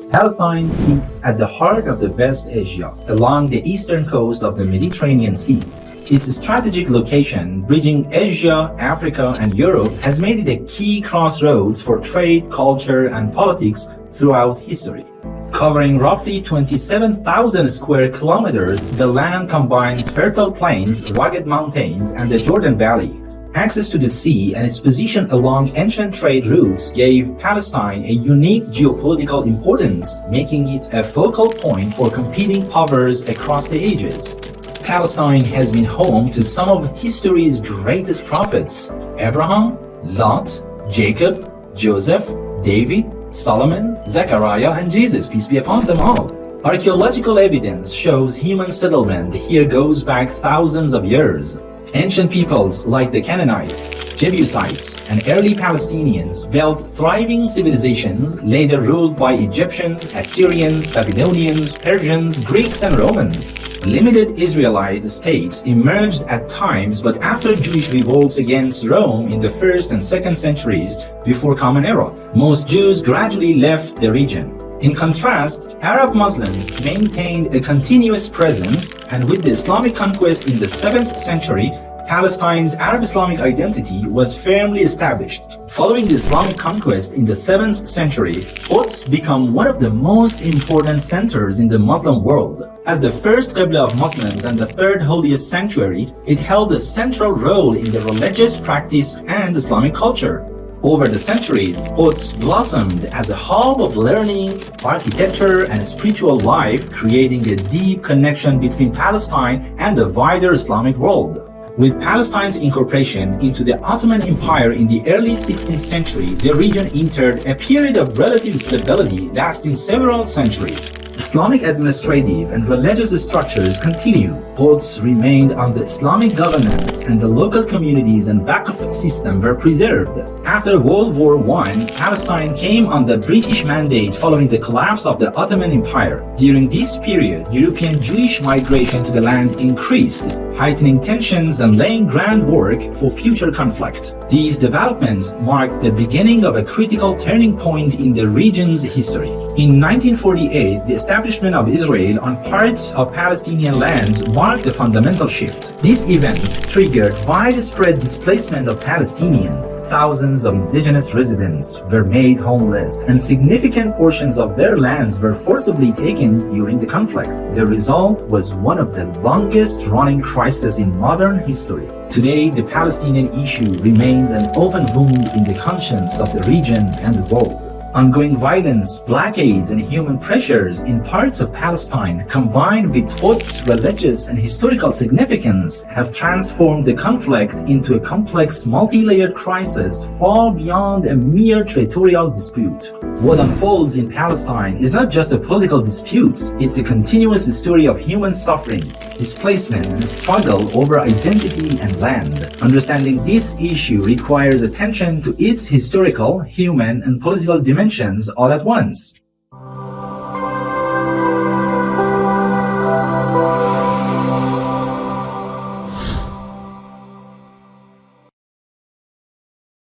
Palestine sits at the heart of the West Asia, along the eastern coast of the Mediterranean Sea. Its strategic location, bridging Asia, Africa, and Europe, has made it a key crossroads for trade, culture, and politics throughout history. Covering roughly 27,000 square kilometers, the land combines fertile plains, rugged mountains, and the Jordan Valley. Access to the sea and its position along ancient trade routes gave Palestine a unique geopolitical importance, making it a focal point for competing powers across the ages. Palestine has been home to some of history's greatest prophets: Abraham, Lot, Jacob, Joseph, David, Solomon, Zechariah, and Jesus, peace be upon them all. Archaeological evidence shows human settlement here goes back thousands of years. Ancient peoples like the Canaanites, Jebusites, and early Palestinians built thriving civilizations later ruled by Egyptians, Assyrians, Babylonians, Persians, Greeks, and Romans. Limited Israelite states emerged at times, but after Jewish revolts against Rome in the 1st and 2nd centuries before Common Era, most Jews gradually left the region. In contrast, Arab Muslims maintained a continuous presence, and with the Islamic conquest in the 7th century, Palestine's Arab-Islamic identity was firmly established. Following the Islamic conquest in the 7th century, Quds became one of the most important centers in the Muslim world. As the first Qibla of Muslims and the third holiest sanctuary, it held a central role in the religious practice and Islamic culture. Over the centuries, Quds blossomed as a hub of learning, architecture, and spiritual life, creating a deep connection between Palestine and the wider Islamic world. With Palestine's incorporation into the Ottoman Empire in the early 16th century, the region entered a period of relative stability lasting several centuries. Islamic administrative and religious structures continue. Quds remained under Islamic governance, and the local communities and Waqf system were preserved. After World War I, Palestine came under British mandate following the collapse of the Ottoman Empire. During this period, European Jewish migration to the land increased, heightening tensions and laying groundwork for future conflict. These developments marked the beginning of a critical turning point in the region's history. In 1948, the establishment of Israel on parts of Palestinian lands marked a fundamental shift. This event triggered widespread displacement of Palestinians. Thousands of indigenous residents were made homeless, and significant portions of their lands were forcibly taken during the conflict. The result was one of the longest-running crises in modern history. Today, the Palestinian issue remains an open wound in the conscience of the region and the world. Ongoing violence, blockades, and human pressures in parts of Palestine, combined with Quds' religious and historical significance, have transformed the conflict into a complex, multi-layered crisis far beyond a mere territorial dispute. What unfolds in Palestine is not just a political dispute, it's a continuous story of human suffering, displacement, and struggle over identity and land. Understanding this issue requires attention to its historical, human, and political dimensions all at once.